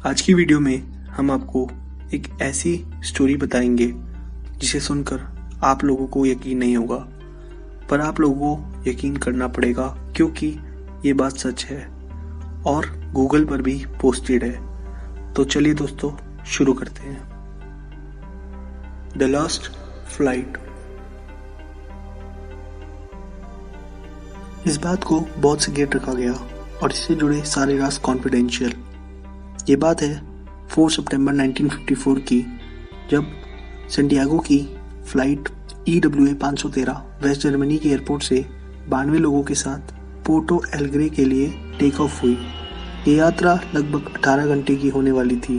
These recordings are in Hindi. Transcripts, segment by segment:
आज की वीडियो में हम आपको एक ऐसी स्टोरी बताएंगे जिसे सुनकर आप लोगों को यकीन नहीं होगा, पर आप लोगों को यकीन करना पड़ेगा क्योंकि ये बात सच है और गूगल पर भी पोस्टेड है। तो चलिए दोस्तों शुरू करते हैं। The last flight. इस बात को बहुत सिक्रेट रखा गया और इससे जुड़े सारे राज कॉन्फिडेंशियल। ये बात है 4 सितंबर 1954 की, जब सेंटियागो की फ्लाइट EWA 513 वेस्ट जर्मनी के एयरपोर्ट से 92 लोगों के साथ पोर्टो एलेग्रे के लिए टेक ऑफ हुई। ये यात्रा लगभग 18 घंटे की होने वाली थी,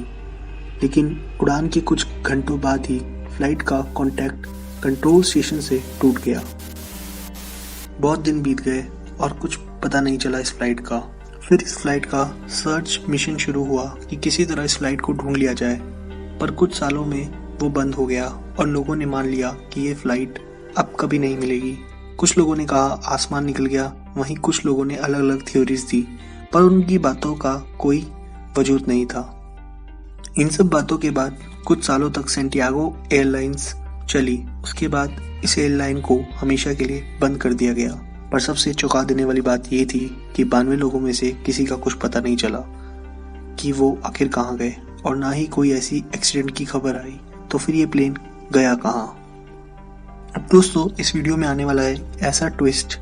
लेकिन उड़ान के कुछ घंटों बाद ही फ्लाइट का कॉन्टैक्ट कंट्रोल स्टेशन से टूट गया। बहुत दिन बीत गए और कुछ पता नहीं चला इस फ्लाइट का। फिर इस फ्लाइट का सर्च मिशन शुरू हुआ कि किसी तरह इस फ्लाइट को ढूंढ लिया जाए, पर कुछ सालों में वो बंद हो गया और लोगों ने मान लिया कि ये फ्लाइट अब कभी नहीं मिलेगी। कुछ लोगों ने कहा आसमान निकल गया, वहीं कुछ लोगों ने अलग अलग थ्योरीज दी, पर उनकी बातों का कोई वजूद नहीं था। इन सब बातों के बाद कुछ सालों तक सेंटियागो एयरलाइंस चली। उसके बाद इस एयरलाइन को हमेशा के लिए बंद कर दिया गया। पर सबसे चौंका देने वाली बात ये थी कि 92 लोगों में से किसी का कुछ पता नहीं चला कि वो आखिर कहाँ गए, और ना ही कोई ऐसी एक्सीडेंट की खबर आई। तो फिर ये प्लेन गया कहाँ? अब दोस्तों इस वीडियो में आने वाला है ऐसा ट्विस्ट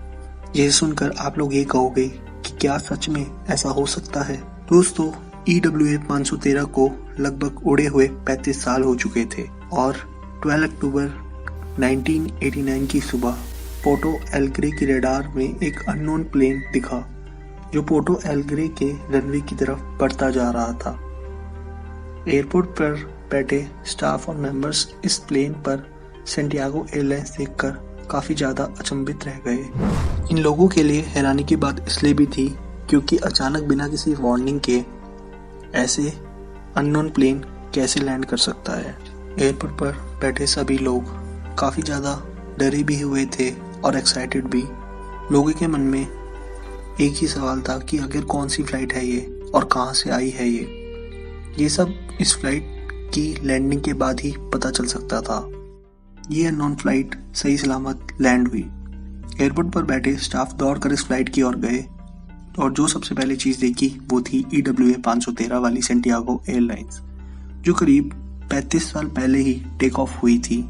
जिसे सुनकर आप लोग ये कहोगे कि क्या सच में ऐसा हो सकता है। दोस्तों EWA 513 को लगभग उड़े हुए 35 साल हो चुके थे और 12 अक्टूबर 1989 की सुबह पोर्टो एलेग्रे की रडार में एक अननोन प्लेन दिखा जो पोर्टो एलेग्रे के रनवे की तरफ बढ़ता जा रहा था। एयरपोर्ट पर बैठे स्टाफ और मेंबर्स इस प्लेन पर सेंटियागो एयरलाइंस देखकर काफी ज्यादा अचंभित रह गए। इन लोगों के लिए हैरानी की बात इसलिए भी थी क्योंकि अचानक बिना किसी वार्निंग के ऐसे अननोन प्लेन कैसे लैंड कर सकता है। एयरपोर्ट पर बैठे सभी लोग काफी ज्यादा डरे भी हुए थे और एक्साइटेड भी। लोगों के मन में एक ही सवाल था कि आखिर कौन सी फ्लाइट है ये और कहां से आई है ये सब इस फ्लाइट की लैंडिंग के बाद ही पता चल सकता था। ये अननोन फ्लाइट सही सलामत लैंड हुई। एयरपोर्ट पर बैठे स्टाफ दौड़कर इस फ्लाइट की ओर गए और जो सबसे पहले चीज देखी वो थी EWA 513 वाली सेंटियागो एयरलाइंस, जो करीब 35 साल पहले ही टेक ऑफ हुई थी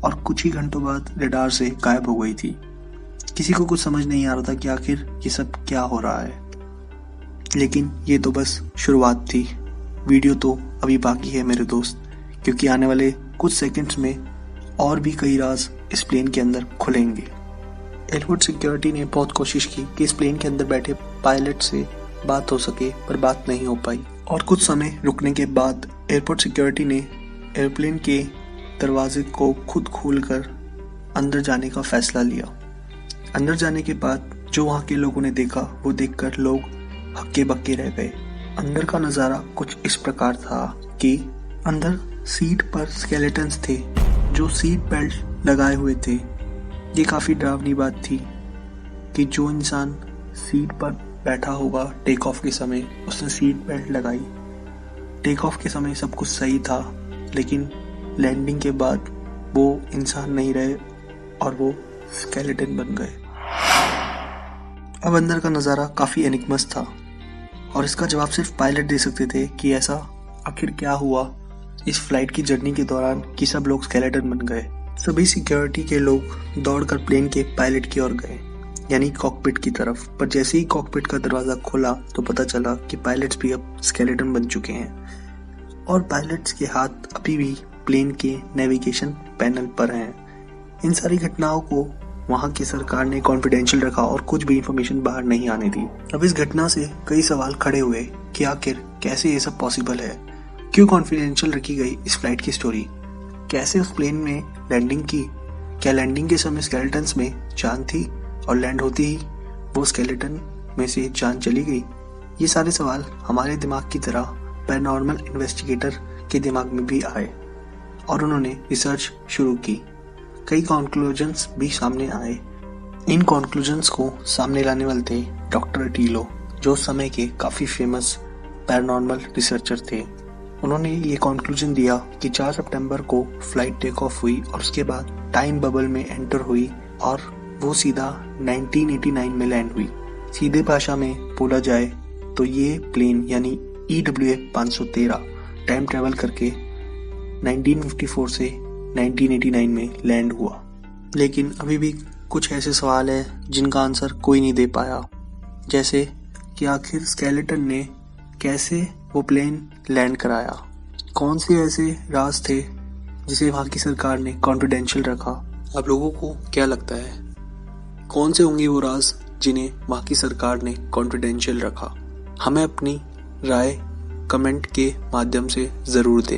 और कुछ ही घंटों बाद रडार से गायब हो गई थी। किसी को कुछ समझ नहीं आ रहा था कि आखिर ये सब क्या हो रहा है, लेकिन ये तो बस शुरुआत थी। वीडियो तो अभी बाकी है मेरे दोस्त, क्योंकि आने वाले कुछ सेकंड्स में और भी कई राज इस प्लेन के अंदर खुलेंगे। एयरपोर्ट सिक्योरिटी ने बहुत कोशिश की कि इस प्लेन के अंदर बैठे पायलट से बात हो सके, पर बात नहीं हो पाई। और कुछ समय रुकने के बाद एयरपोर्ट सिक्योरिटी ने एयरप्लेन के दरवाजे को खुद खोलकर अंदर जाने का फैसला लिया। अंदर जाने के बाद जो वहां के लोगों ने देखा वो देखकर लोग हक्के बक्के रह गए। अंदर का नज़ारा कुछ इस प्रकार था कि अंदर सीट पर स्केलेटन्स थे जो सीट बेल्ट लगाए हुए थे। ये काफ़ी डरावनी बात थी कि जो इंसान सीट पर बैठा होगा टेक ऑफ के समय, उसने सीट बेल्ट लगाई। टेक ऑफ के समय सब कुछ सही था, लेकिन लैंडिंग के बाद वो इंसान नहीं रहे और वो स्केलेटन बन गए। अब अंदर का नज़ारा काफ़ी एनिग्मस था और इसका जवाब सिर्फ पायलट दे सकते थे कि ऐसा आखिर क्या हुआ इस फ्लाइट की जर्नी के दौरान कि सब लोग स्केलेटन बन गए। सभी सिक्योरिटी के लोग दौड़कर प्लेन के पायलट की ओर गए, यानी कॉकपिट की तरफ। पर जैसे ही कॉकपिट का दरवाज़ा खोला तो पता चला कि पायलट्स भी अब स्केलेटन बन चुके हैं और पायलट्स के हाथ अभी भी प्लेन के नेविगेशन पैनल पर हैं। इन सारी घटनाओं को वहां की सरकार ने कॉन्फिडेंशियल रखा और कुछ भी इंफॉर्मेशन बाहर नहीं आने दी। अब इस घटना से कई सवाल खड़े हुए कि आखिर कैसे ये सब पॉसिबल है, क्यों कॉन्फिडेंशियल रखी गई इस फ्लाइट की स्टोरी, कैसे उस प्लेन में लैंडिंग की, क्या लैंडिंग के समय स्केलेटन्स में जान थी और लैंड होती ही वो स्केलेटन में से जान चली गई। ये सारे सवाल हमारे दिमाग की तरह पैरानॉर्मल इन्वेस्टिगेटर के दिमाग में भी आए और उन्होंने रिसर्च शुरू की। कई कॉन्क्लूजन्स भी सामने आए। इन कॉन्क्लूजन्स को सामने लाने वाले थे डॉक्टर टीलो, जो उस समय के काफ़ी फेमस पैरानॉर्मल रिसर्चर थे। उन्होंने ये कंक्लूजन दिया कि 4 सितंबर को फ्लाइट टेक ऑफ हुई और उसके बाद टाइम बबल में एंटर हुई और वो सीधा 1989 में लैंड हुई। सीधे भाषा में बोला जाए तो ये प्लेन यानी EWA 513 टाइम ट्रेवल करके 1954 से 1989 में लैंड हुआ। लेकिन अभी भी कुछ ऐसे सवाल हैं जिनका आंसर कोई नहीं दे पाया, जैसे कि आखिर स्केलेटन ने कैसे वो प्लेन लैंड कराया, कौन से ऐसे राज थे जिसे वहाँ की सरकार ने कॉन्फिडेंशियल रखा। आप लोगों को क्या लगता है कौन से होंगे वो राज जिन्हें वहाँ की सरकार ने कॉन्फिडेंशियल रखा? हमें अपनी राय कमेंट के माध्यम से ज़रूर दें।